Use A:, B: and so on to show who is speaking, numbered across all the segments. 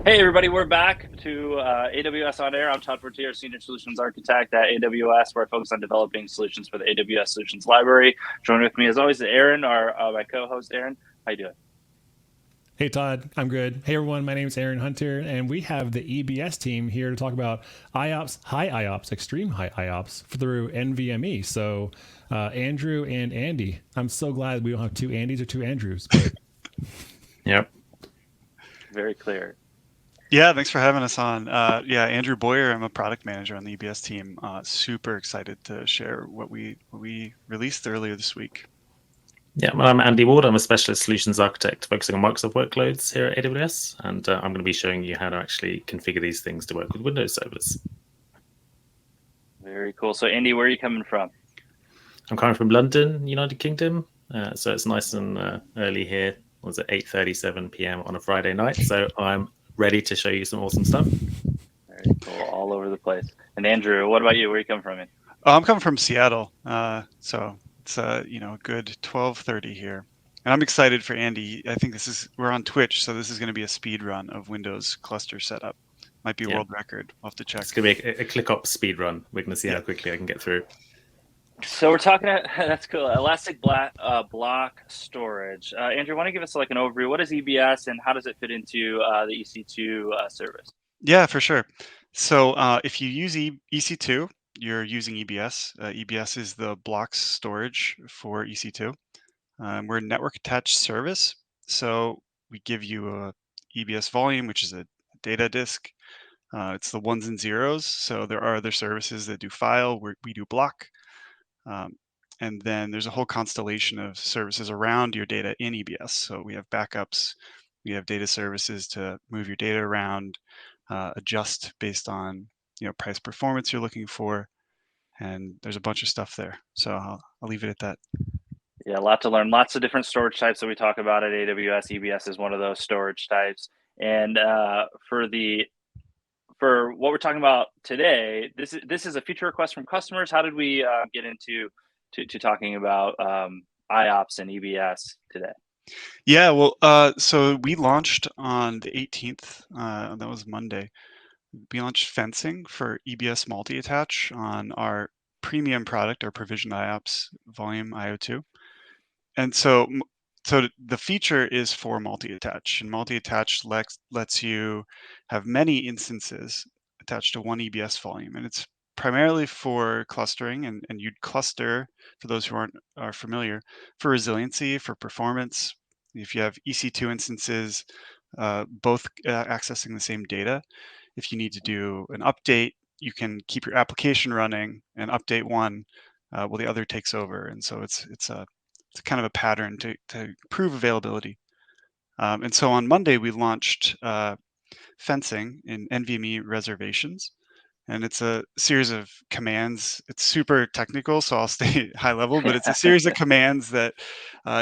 A: Hey everybody, we're back to AWS On Air. I'm Todd Fortier, Senior Solutions Architect at AWS, where I focus on developing solutions for the AWS Solutions Library. Joining with me, as always, is Aaron, my co-host. Aaron, how you doing?
B: Hey Todd, I'm good. Hey everyone, my name is Aaron Hunter, and we have the EBS team here to talk about IOPS, high IOPS, extreme high IOPS through NVMe. So, Andrew and Andy, I'm so glad we don't have two Andys or two Andrews. But
C: Yep.
A: Very clear.
D: Yeah, thanks for having us on. Andrew Boyer. I'm a product manager on the EBS team. Super excited to share what we released earlier this week.
C: Yeah, well, I'm Andy Ward. I'm a specialist solutions architect focusing on Microsoft workloads here at AWS, and I'm going to be showing you how to actually configure these things to work with Windows servers.
A: Very cool. So, Andy, where are you coming from?
C: I'm coming from London, United Kingdom, so it's nice and early here. Was it 8:37 p.m. on a Friday night? So I'm ready to show you some awesome stuff.
A: Very cool, all over the place. And Andrew, what about you? Where are you coming from?
D: I'm coming from Seattle, so it's a good 12:30 here, and I'm excited for Andy. I think we're on Twitch, so this is going to be a speed run of Windows cluster setup. Might be a world record. I'll have to check.
C: It's going to be a ClickOps speed run. We're going to see how quickly I can get through.
A: So we're talking. That's cool. Elastic block storage. Andrew, want to give us like an overview? What is EBS and how does it fit into the EC2 service?
D: Yeah, for sure. So if you use EC2, you're using EBS. EBS is the blocks storage for EC2. We're a network attached service, so we give you a EBS volume, which is a data disk. It's the ones and zeros. So there are other services that do file. We do block. And then there's a whole constellation of services around your data in EBS. So we have backups, we have data services to move your data around, adjust based on price performance you're looking for, and there's a bunch of stuff there. So I'll leave it at that.
A: Yeah, a lot to learn. Lots of different storage types that we talk about at AWS. EBS is one of those storage types. And for what we're talking about today, this is a feature request from customers. How did we get into talking about IOPS and EBS today?
D: Yeah, well, so we launched on the 18th. That was Monday. We launched fencing for EBS multi-attach on our premium product, our provisioned IOPS volume IO2. And so the feature is for multi-attach, and multi-attach lets you have many instances attached to one EBS volume, and it's primarily for clustering, and you'd cluster, for those who are familiar, for resiliency, for performance. If you have EC2 instances, both accessing the same data, if you need to do an update, you can keep your application running and update one while the other takes over, and so it's kind of a pattern to improve availability. And so on Monday, we launched fencing in NVMe reservations. And it's a series of commands. It's super technical, so I'll stay high level, but it's a series of commands that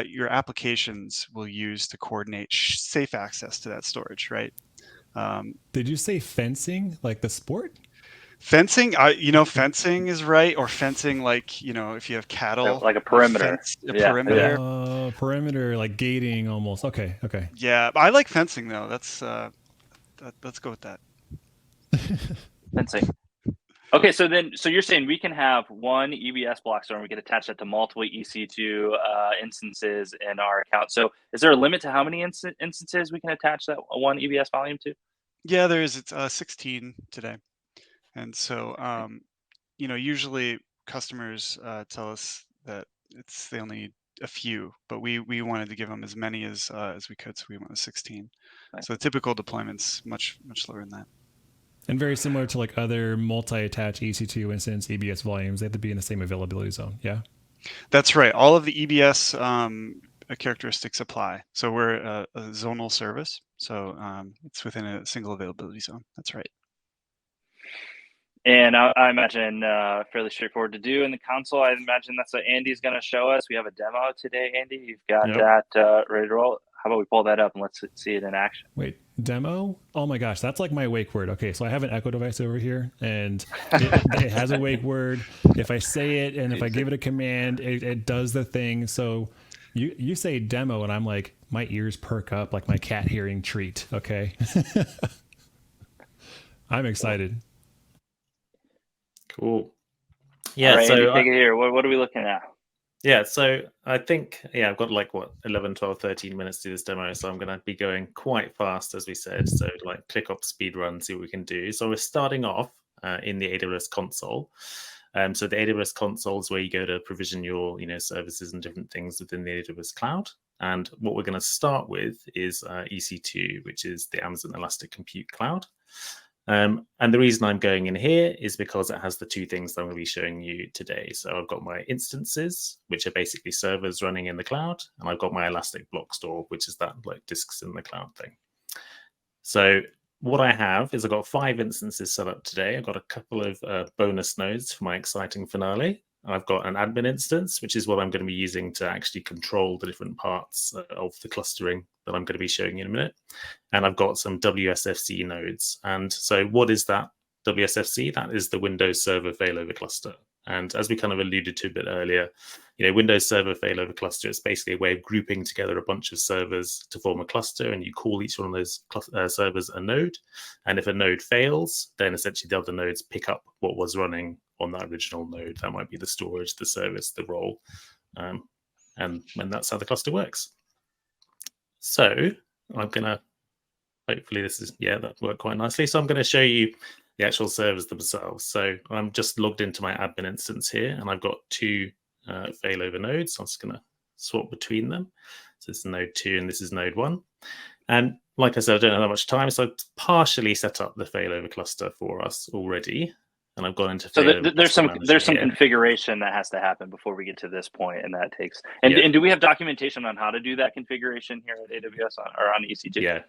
D: your applications will use to coordinate safe access to that storage, right?
B: did you say fencing, like the sport?
D: Fencing, fencing is right, or fencing like, if you have cattle.
A: Like a perimeter.
D: Perimeter.
B: Perimeter, like gating almost. Okay.
D: Yeah, I like fencing though. Let's go with that.
A: Fencing. Okay, so you're saying we can have one EBS block store and we can attach that to multiple EC2 instances in our account. So is there a limit to how many instances we can attach that one EBS volume to?
D: Yeah, there is. It's 16 today. And so, usually customers tell us that they only need a few, but we wanted to give them as many as we could, so we went with 16. Nice. So the typical deployment's much lower than that.
B: And very similar to like other multi-attach EC2 instance EBS volumes, they have to be in the same availability zone. Yeah.
D: That's right. All of the EBS characteristics apply. So we're a zonal service, so it's within a single availability zone. That's right.
A: And I imagine fairly straightforward to do in the console. I imagine that's what Andy's going to show us. We have a demo today, Andy. You've got that ready to roll. How about we pull that up and let's see it in action?
B: Wait, demo? Oh my gosh, that's like my wake word. Okay, so I have an Echo device over here, and it has a wake word. If I say it and if I give it a command, it does the thing. So you say demo, and I'm like, my ears perk up like my cat hearing treat. Okay. I'm excited.
C: Cool. Yeah.
A: All right, Andy,
C: So
A: take it here. What are we looking at?
C: yeah, so I think, I've got like 11, 12, 13 minutes to do this demo. So I'm going to be going quite fast, as we said. So like click up speed run, see what we can do. So we're starting off in the AWS console. So the AWS console is where you go to provision your, services and different things within the AWS cloud. And what we're going to start with is EC2, which is the Amazon Elastic Compute Cloud. And the reason I'm going in here is because it has the two things that I'm going to be showing you today. So I've got my instances, which are basically servers running in the cloud, and I've got my Elastic Block Store, which is that like disks in the cloud thing. So what I have is I've got 5 instances set up today. I've got a couple of bonus nodes for my exciting finale. I've got an admin instance, which is what I'm going to be using to actually control the different parts of the clustering that I'm going to be showing you in a minute. And I've got some WSFC nodes. And so what is that WSFC? That is the Windows Server Failover Cluster. And as we kind of alluded to a bit earlier, Windows Server Failover Cluster is basically a way of grouping together a bunch of servers to form a cluster, and you call each one of those servers a node. And if a node fails, then essentially the other nodes pick up what was running on that original node. That might be the storage, the service, the role. And that's how the cluster works. So I'm going to, hopefully that worked quite nicely. So I'm going to show you the actual servers themselves. So I'm just logged into my admin instance here, and I've got 2 failover nodes. I'm just going to swap between them. So this is node 2 and this is node 1. And like I said, I don't have that much time, so I've partially set up the failover cluster for us already. And I've gone into
A: there's some configuration that has to happen before we get to this point, and that takes and do we have documentation on how to do that configuration here at AWS or on EC2?
C: Yeah,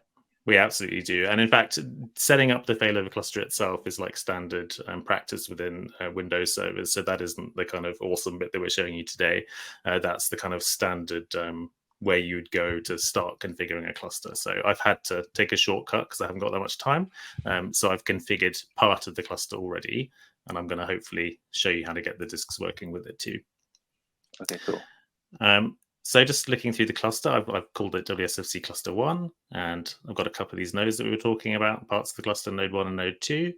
C: we absolutely do. And in fact, setting up the failover cluster itself is like standard practice within Windows servers. So that isn't the kind of awesome bit that we're showing you today. That's the kind of standard where you'd go to start configuring a cluster. So I've had to take a shortcut because I haven't got that much time. So I've configured part of the cluster already, and I'm going to hopefully show you how to get the disks working with it too.
A: Okay, cool.
C: So just looking through the cluster, I've called it WSFC Cluster 1, and I've got a couple of these nodes that we were talking about, parts of the cluster, node 1 and node 2.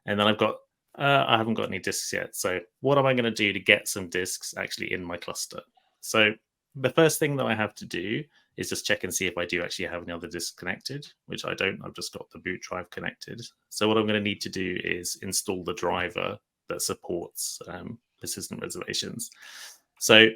C: And then I've got, I haven't got any disks yet. So what am I going to do to get some disks actually in my cluster? So the first thing that I have to do is just check and see if I do actually have any other disks connected, which I don't. I've just got the boot drive connected. So what I'm going to need to do is install the driver that supports persistent reservations. So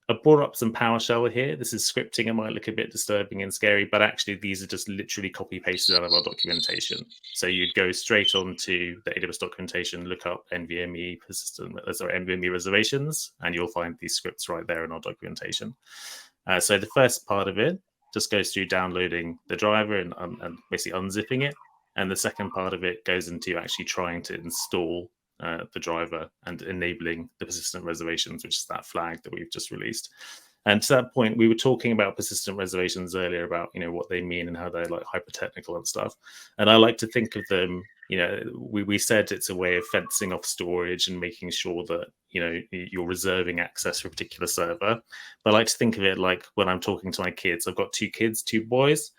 C: I brought up some PowerShell here. This is scripting. It might look a bit disturbing and scary, but actually these are just literally copy pasted out of our documentation. So you'd go straight onto the AWS documentation, look up NVMe NVMe reservations, and you'll find these scripts right there in our documentation. So the first part of it just goes through downloading the driver and basically unzipping it. And the second part of it goes into actually trying to install the driver and enabling the persistent reservations, which is that flag that we've just released. And to that point, we were talking about persistent reservations earlier about, what they mean and how they're like hyper technical and stuff. And I like to think of them, we said it's a way of fencing off storage and making sure that, you're reserving access for a particular server. But I like to think of it like when I'm talking to my kids. I've got 2 kids, 2 boys.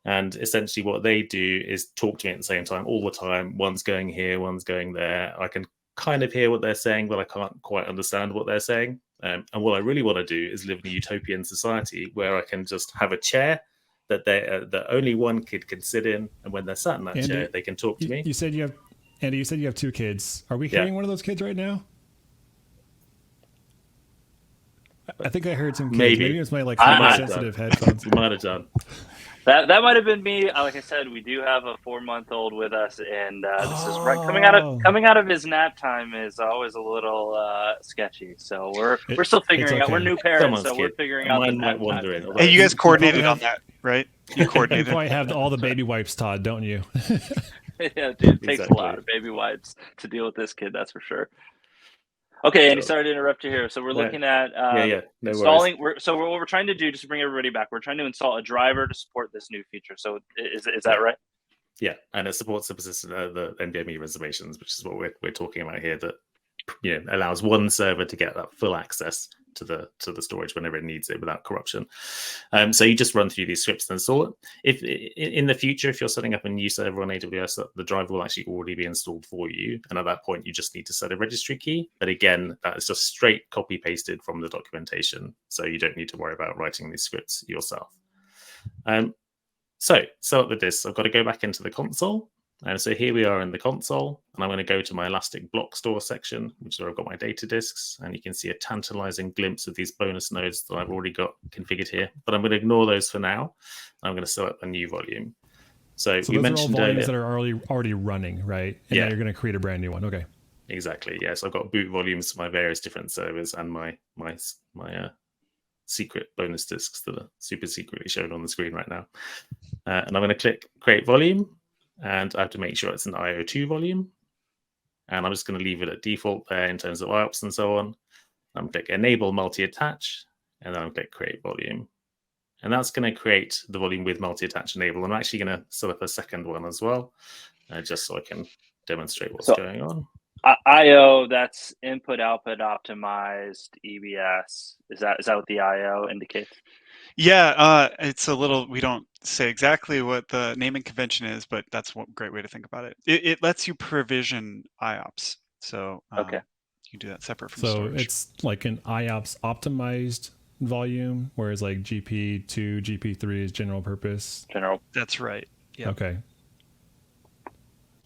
C: And essentially what they do is talk to me at the same time, all the time. One's going here, one's going there. I can kind of hear what they're saying, but I can't quite understand what they're saying. And what I really want to do is live in a utopian society where I can just have a chair that only one kid can sit in. And when they're sat in that chair, they can talk to me.
B: You said you have 2 kids. Are we hearing one of those kids right now? I think I heard some kids. Maybe it's my sensitive headphones.
C: You might have done.
A: That might have been me. Like I said, we do have a 4-month-old with us, and this is right coming out of his nap time is always a little sketchy. So we're still figuring out. We're new parents, so we're figuring out.
C: Mine might wander in.
D: Hey, you guys coordinated on that, right? You coordinated.
B: You probably have all the baby wipes, Todd, don't you?
A: Yeah, dude, it takes a lot of baby wipes to deal with this kid. That's for sure. Okay, Andy, sorry to interrupt you here. So we're looking at installing. What we're trying to do, just to bring everybody back, we're trying to install a driver to support this new feature. So is that right?
C: Yeah, and it supports the persistent the NVMe reservations, which is what we're talking about here. That allows one server to get that full access to the storage whenever it needs it without corruption. So you just run through these scripts and install it. If in the future, if you're setting up a new server on AWS, the driver will actually already be installed for you, and at that point you just need to set a registry key. But again, that is just straight copy pasted from the documentation, so you don't need to worry about writing these scripts yourself. So up the disks, I've got to go back into the console. And so here we are in the console, and I'm going to go to my Elastic Block Store section, which is where I've got my data disks, and you can see a tantalizing glimpse of these bonus nodes that I've already got configured here. But I'm going to ignore those for now. I'm going to set up a new volume. So
B: you
C: those
B: mentioned
C: are all
B: volumes that are already running, right? And
C: yeah,
B: now you're going to create a brand new one. Okay.
C: Exactly. Yes, yeah, so I've got boot volumes for my various different servers and my secret bonus disks that are super secretly shown on the screen right now. And I'm going to click Create Volume. And I have to make sure it's an IO2 volume. And I'm just going to leave it at default there in terms of IOPS and so on. I'm going to click Enable Multi-Attach, and then I'll click Create Volume. And that's going to create the volume with multi-attach enabled. I'm actually going to set up a second one as well, just so I can demonstrate what's going on.
A: IO, that's input output optimized EBS. Is that what the IO indicates?
D: Yeah, it's a little, we don't say exactly what the naming convention is, but that's one great way to think about it. It lets you provision IOPS. So
A: okay,
D: you can do that separate from
B: storage.
D: storage.
B: It's like an IOPS optimized volume, whereas like GP2, GP3 is general purpose.
D: That's right. Yeah.
B: Okay.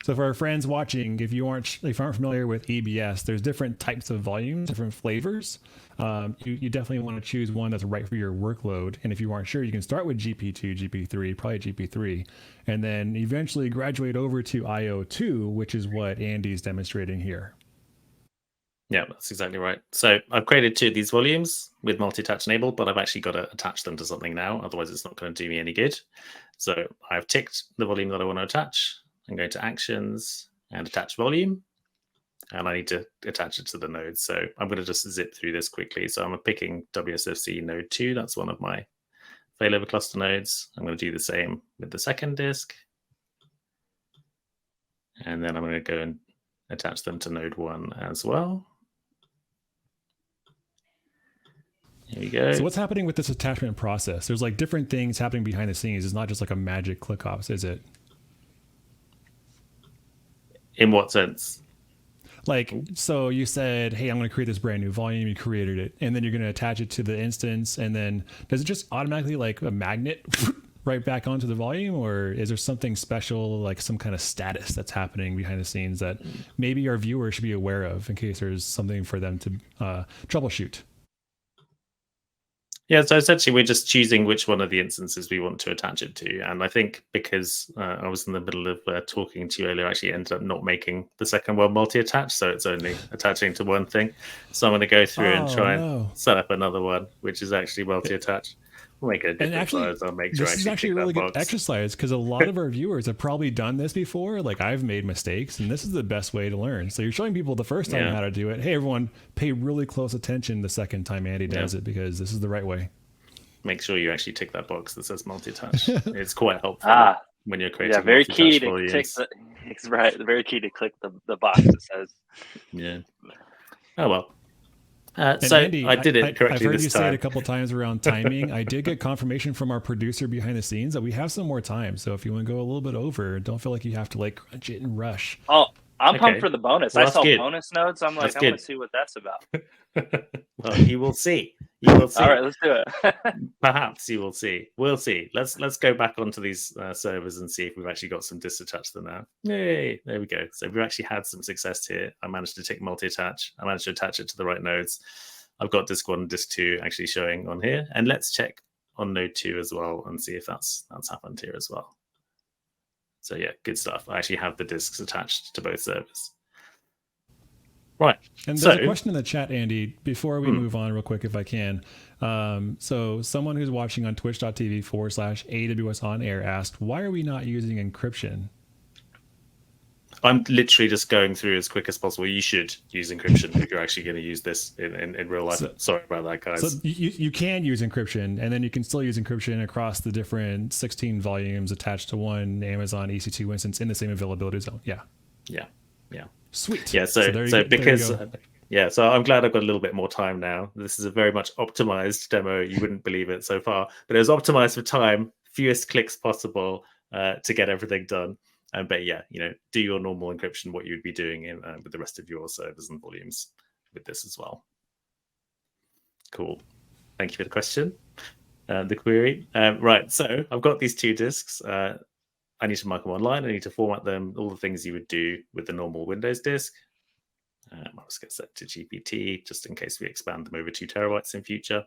B: So for our friends watching, if you aren't familiar with EBS, there's different types of volumes, different flavors. You definitely want to choose one that's right for your workload. And if you aren't sure, you can start with GP2, GP3, probably GP3, and then eventually graduate over to IO2, which is what Andy's demonstrating here.
C: Yeah, that's exactly right. So I've created two of these volumes with multi-attach enabled, but I've actually got to attach them to something now. Otherwise, it's not going to do me any good. So I've ticked the volume that I want to attach. I'm going to Actions and Attach Volume. And I need to attach it to the nodes. So I'm going to just zip through this quickly. So I'm picking WSFC node 2. That's one of my failover cluster nodes. I'm going to do the same with the second disk. And then I'm going to go and attach them to node 1 as well. Here we go.
B: So what's happening with this attachment process? There's like different things happening behind the scenes. It's not just like a magic click ops, is it?
C: In what sense?
B: Like, so you said, hey, I'm going to create this brand new volume. You created it, and then you're going to attach it to the instance. And then does it just automatically like a magnet right back onto the volume? Or is there something special, like some kind of status that's happening behind the scenes that maybe our viewers should be aware of in case there's something for them to troubleshoot?
C: Yeah, so essentially we're just choosing which one of the instances we want to attach it to. And I think because I was in the middle of talking to you earlier, I actually ended up not making the second one multi-attached, so it's only attaching to one thing. So I'm going to go through and try and set up another one, which is actually multi-attached. We'll make a different size. I'll make sure
B: this is actually a really good exercise because a lot of our viewers have probably done this before. Like I've made mistakes, and this is the best way to learn. So you're showing people the first time how to do it. Hey, everyone, pay really close attention the second time Andy does it because this is the right way.
C: Make sure you actually tick that box that says multi-touch. It's quite helpful when you're creating.
A: Yeah, very key to tick very key to click the box that says.
C: Yeah. Oh well. So Andy, I did it correctly.
B: I've heard
C: this
B: you
C: time.
B: say it a couple of times around timing. I did get confirmation from our producer behind the scenes that we have some more time. So if you want to go a little bit over, don't feel like you have to like crunch it and rush.
A: Oh, I'm pumped for the bonus.
C: Well,
A: I saw bonus nodes. I'm like, I want to see what that's about.
C: Well, you will see. You will see.
A: All right, let's do it.
C: Perhaps you will see. We'll see. Let's go back onto these servers and see if we've actually got some disks attached to them now. Yay! There we go. So we've actually had some success here. I managed to tick multi-attach. I managed to attach it to the right nodes. I've got disk 1 and disk 2 actually showing on here. And let's check on node 2 as well and see if that's happened here as well. So yeah, good stuff. I actually have the disks attached to both servers. Right.
B: And there's a question in the chat, Andy, before we move on real quick, if I can. So someone who's watching on twitch.tv/AWS On Air asked, why are we not using encryption?
C: I'm literally just going through as quick as possible. You should use encryption if you're actually going to use this in real life. Sorry about that, guys.
B: So you can use encryption, and then you can still use encryption across the different 16 volumes attached to one Amazon EC2 instance in the same availability zone. Yeah. Sweet.
C: Yeah, so
B: there
C: so
B: you
C: because
B: go.
C: yeah, so I'm glad I've got a little bit more time now. This is a very much optimized demo. You wouldn't believe it so far, but it was optimized for time, fewest clicks possible to get everything done. But yeah, do your normal encryption, what you'd be doing in with the rest of your servers and volumes with this as well. Cool. Thank you for the question, the query. Right, so I've got these 2 disks. I need to mark them online. I need to format them, all the things you would do with the normal Windows disk. I'll just get set to GPT just in case we expand them over 2 terabytes in future.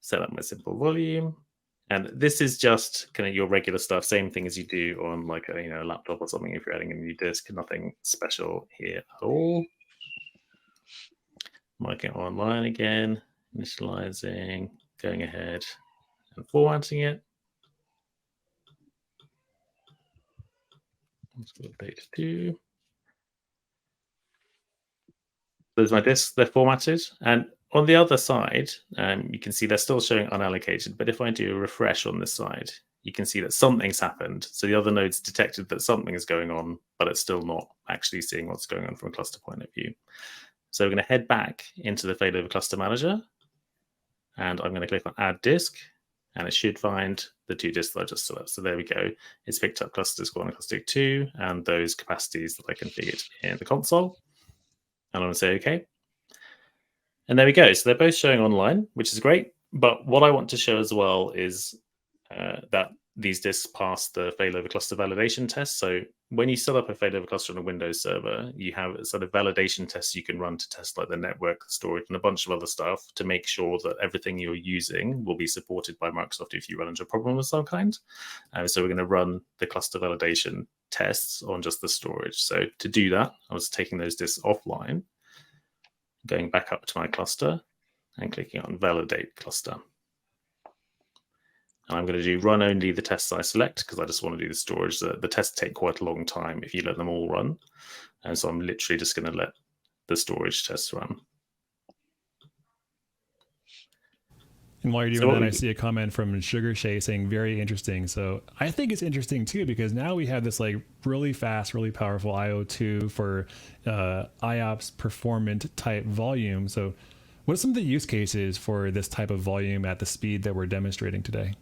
C: Set up my simple volume. And this is just kind of your regular stuff, same thing as you do on like a laptop or something if you're adding a new disk. Nothing special here at all. Marking it online again, initializing, going ahead and formatting it. Let's go data 2. There's my disks, they're formatted. And on the other side, you can see they're still showing unallocated. But if I do a refresh on this side, you can see that something's happened. So the other node's detected that something is going on, but it's still not actually seeing what's going on from a cluster point of view. So we're going to head back into the Failover Cluster Manager. And I'm going to click on Add Disk. And it should find the 2 disks that I just selected. So there we go. It's picked up cluster disk 1 and cluster disk 2 and those capacities that I configured in the console. And I'm going to say OK. And there we go. So they're both showing online, which is great. But what I want to show as well is that these disks pass the failover cluster validation test. So when you set up a failover cluster on a Windows server, you have a sort of validation tests you can run to test like the network, the storage, and a bunch of other stuff to make sure that everything you're using will be supported by Microsoft if you run into a problem of some kind. So we're going to run the cluster validation tests on just the storage. So to do that, I was taking those disks offline, going back up to my cluster and clicking on Validate Cluster. And I'm going to do run only the tests I select because I just want to do the storage. The tests take quite a long time if you let them all run. And so I'm literally just going to let the storage tests run.
B: And while you're doing that, I see a comment from Sugar Shay saying very interesting. So I think it's interesting too, because now we have this like really fast, really powerful IO2 for IOPS performant type volume. So what are some of the use cases for this type of volume at the speed that we're demonstrating today?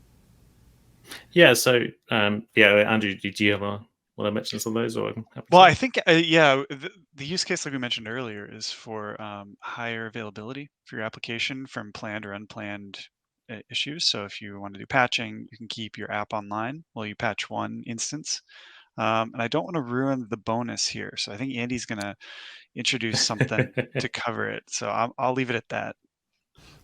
C: Yeah, so Andrew, do you have want to mention some of those? Or
D: well, I think, the use case like we mentioned earlier is for higher availability for your application from planned or unplanned issues. So if you want to do patching, you can keep your app online while you patch one instance. And I don't want to ruin the bonus here. So I think Andy's going to introduce something to cover it. So I'll leave it at that.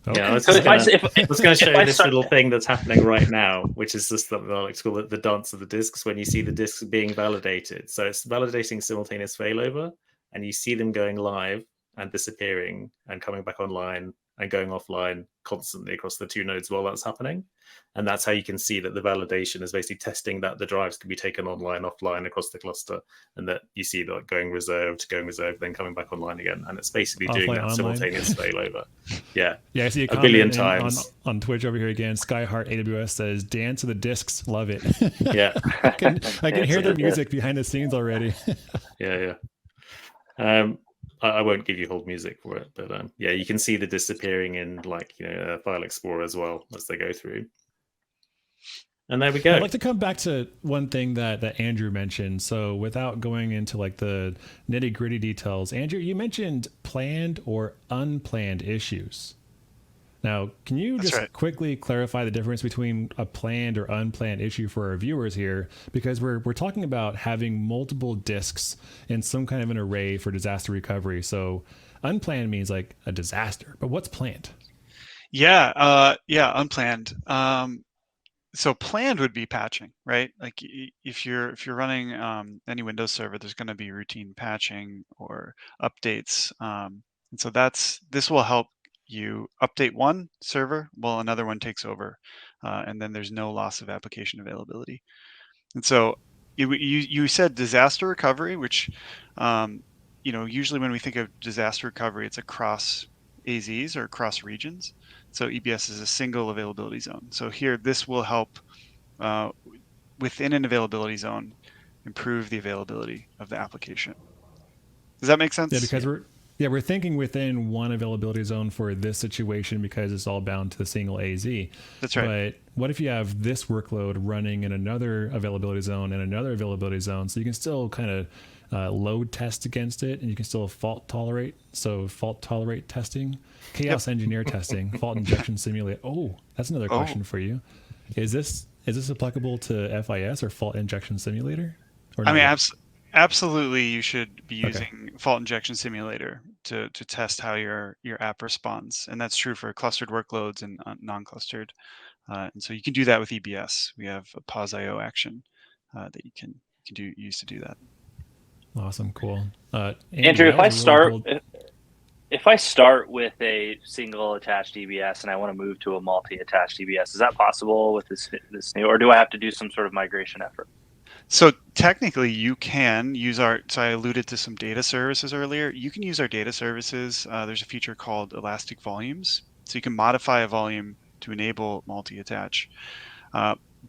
B: Okay.
C: Yeah, I was going to show you this little thing that's happening right now, which is just something I like to call it the dance of the disks when you see the disks being validated. So it's validating simultaneous failover, and you see them going live and disappearing and coming back online and going offline constantly across the 2 nodes while that's happening. And that's how you can see that the validation is basically testing that the drives can be taken online, offline across the cluster, and that you see that going reserved, then coming back online again. And it's basically doing that simultaneous failover. Yeah.
B: Yeah, I see a comment
C: billion times
B: on Twitch over here again. Skyheart AWS says, "Dance to the discs, love it."
C: Yeah.
B: I can hear the music behind the scenes already.
C: Yeah. I won't give you hold music for it, but yeah, you can see the disappearing in File Explorer as well as they go through. And there we go.
B: I'd like to come back to one thing that Andrew mentioned. So without going into like the nitty gritty details, Andrew, you mentioned planned or unplanned issues. Now, can you quickly clarify the difference between a planned or unplanned issue for our viewers here? Because we're talking about having multiple disks in some kind of an array for disaster recovery. So unplanned means like a disaster, but what's planned?
D: Yeah, unplanned. So planned would be patching, right? Like if you're running any Windows server, there's going to be routine patching or updates, and so this will help you update one server while another one takes over, and then there's no loss of application availability. And so you said disaster recovery, which usually when we think of disaster recovery, it's across AZs or across regions. So EBS is a single availability zone. So here, this will help within an availability zone improve the availability of the application. Does that make sense?
B: Yeah, because we're thinking within one availability zone for this situation because it's all bound to the single AZ.
D: That's right.
B: But what if you have this workload running in another availability zone and another availability zone, so you can still kind of load test against it, and you can still fault tolerate. So fault tolerate testing, chaos engineer testing, fault injection simulator. Oh, that's another question for you. Is this applicable to FIS or fault injection simulator? Or
D: I mean,
B: not?
D: absolutely, you should be using fault injection simulator to test how your app responds, and that's true for clustered workloads and non-clustered. And so you can do that with EBS. We have a pause IO action that you can use to do that.
B: Awesome, cool.
A: Andrew, if I start with a single attached EBS and I want to move to a multi-attached EBS, is that possible with this new, or do I have to do some sort of migration effort?
D: So technically you can use so I alluded to some data services earlier. You can use our data services. There's a feature called elastic volumes. So you can modify a volume to enable multi-attach.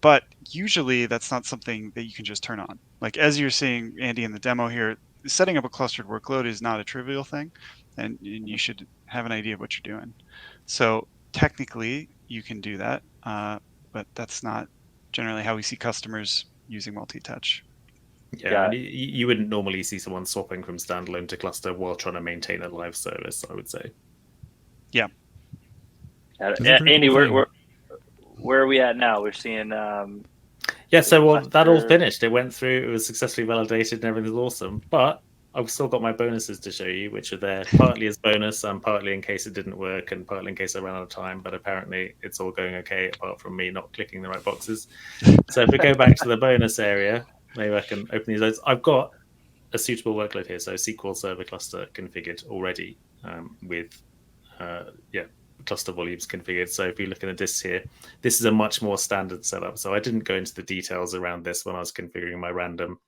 D: But usually that's not something that you can just turn on. Like as you're seeing, Andy, in the demo here, setting up a clustered workload is not a trivial thing, and you should have an idea of what you're doing. So technically you can do that, but that's not generally how we see customers using multi-attach.
C: Yeah, you wouldn't normally see someone swapping from standalone to cluster while trying to maintain a live service, I would say.
D: Yeah.
A: Andy, where are we at now? We're seeing.
C: That all finished. It went through. It was successfully validated, and everything was awesome. But I've still got my bonuses to show you, which are there partly as bonus and partly in case it didn't work and partly in case I ran out of time. But apparently, it's all going okay, apart from me not clicking the right boxes. So if we go back to the bonus area, maybe I can open these loads. I've got a suitable workload here, so SQL Server cluster configured already with cluster volumes configured. So if you look at the disks here, this is a much more standard setup. So I didn't go into the details around this when I was configuring my random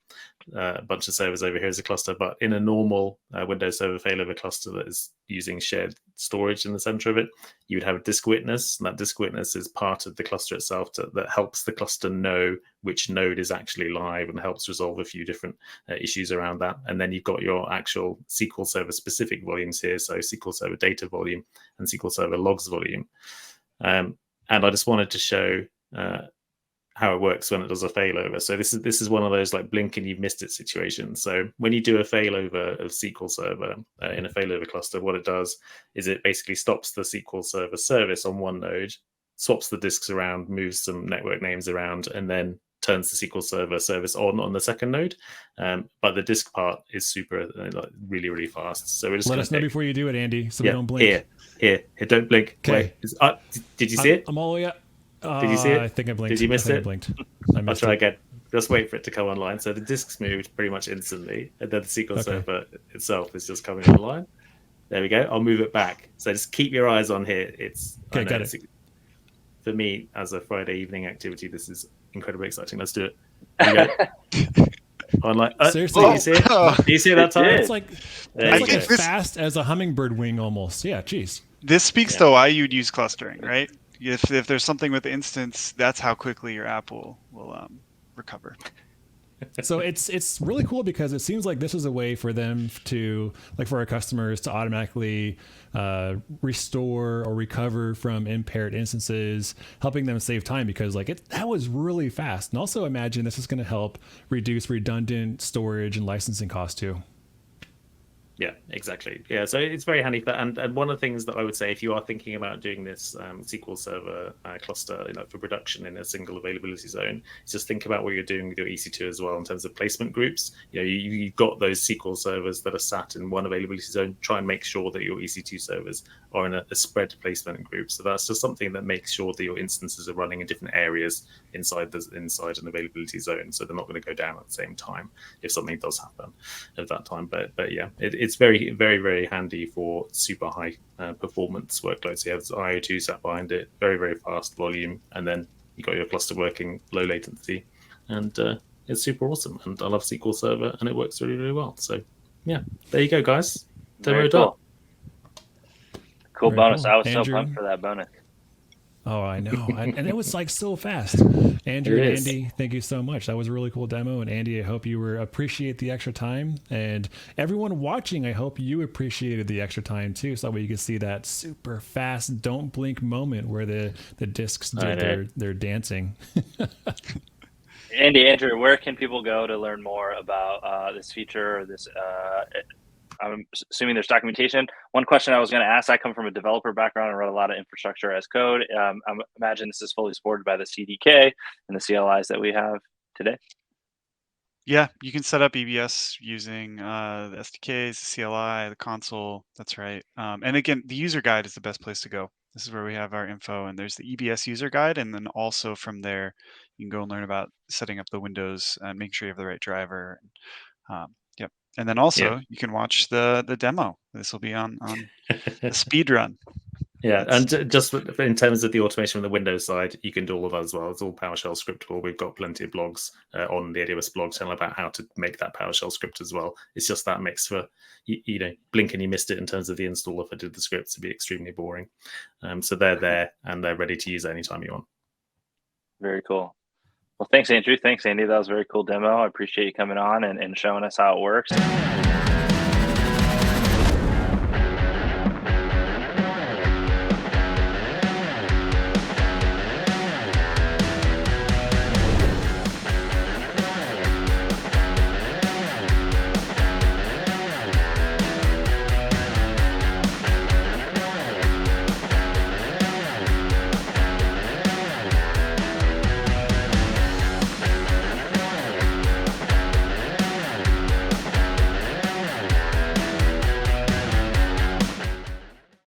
C: bunch of servers over here as a cluster, but in a normal Windows Server failover cluster that is using shared storage in the center of it, you would have a disk witness, and that disk witness is part of the cluster itself that helps the cluster know which node is actually live and helps resolve a few different issues around that. And then you've got your actual SQL Server specific volumes here, so SQL Server data volume and SQL Server logs volume. And I just wanted to show how it works when it does a failover. So this is one of those like blink and you've missed it situations. So when you do a failover of SQL Server in a failover cluster, what it does is it basically stops the SQL Server service on one node, swaps the disks around, moves some network names around, and then turns the SQL Server service on the second node. But the disk part is super, really, really fast. So we're just
B: let us know before you do it, Andy, so we don't blink.
C: Here, don't blink.
B: Okay.
C: Did you see it?
B: I'm all the way up.
C: Did you see it?
B: I think I blinked.
C: Did you miss it?
B: I blinked.
C: I'll try again. Just wait for it to come online. So the disks moved pretty much instantly, and then the SQL Server itself is just coming online. There we go. I'll move it back. So just keep your eyes on here.
B: Okay, got it.
C: For me, as a Friday evening activity, this is incredibly exciting. Let's do it. There we go. Online.
B: Seriously,
C: do you see it? Do you see that time?
B: It's like as fast as a hummingbird wing almost. Yeah, geez.
D: This speaks to why you'd use clustering, right? If there's something with the instance, that's how quickly your app will recover.
B: So it's really cool because it seems like this is a way for them to, like, for our customers to automatically restore or recover from impaired instances, helping them save time because that was really fast. And also imagine this is going to help reduce redundant storage and licensing costs too.
C: Yeah, exactly. Yeah, so it's very handy for, and one of the things that I would say, if you are thinking about doing this SQL Server cluster, for production in a single availability zone, is just think about what you're doing with your EC2 as well in terms of placement groups. You've got those SQL servers that are sat in one availability zone. Try and make sure that your EC2 servers are in a spread placement group. So that's just something that makes sure that your instances are running in different areas inside an availability zone, so they're not going to go down at the same time if something does happen at that time. But yeah, it's very, very, very handy for super high performance workloads. You have IO2 sat behind it, very, very fast volume, and then you got your cluster working low latency, and it's super awesome. And I love SQL Server, and it works really, really well. So yeah, there you go, guys. Demo done.
A: Cool bonus.
B: Cool.
A: I was
B: Andrew,
A: so pumped for that bonus.
B: Oh, I know. And it was like so fast. Andrew
C: It
B: and
C: is.
B: Andy, thank you so much. That was a really cool demo. And Andy, I hope you appreciate the extra time. And everyone watching, I hope you appreciated the extra time too. So that way you can see that super fast, don't blink moment where the discs did their dancing.
A: Andy, Andrew, where can people go to learn more about this feature or this? I'm assuming there's documentation. One question I was going to ask, I come from a developer background and wrote a lot of infrastructure as code. I imagine this is fully supported by the CDK and the CLIs that we have today.
D: Yeah, you can set up EBS using the SDKs, the CLI, the console. That's right. And again, the user guide is the best place to go. This is where we have our info, and there's the EBS user guide. And then also from there, you can go and learn about setting up the Windows and making sure you have the right driver. Yep. And then also you can watch the demo. This will be on the speed run.
C: Yeah, and just in terms of the automation on the Windows side, you can do all of that as well. It's all PowerShell scriptable. We've got plenty of blogs on the AWS blog channel about how to make that PowerShell script as well. It's just that mix for, blink and you missed it in terms of the install. If I did the scripts, it'd be extremely boring. So they're there and they're ready to use anytime you want.
A: Very cool. Well, thanks, Andrew. Thanks, Andy. That was a very cool demo. I appreciate you coming on and showing us how it works.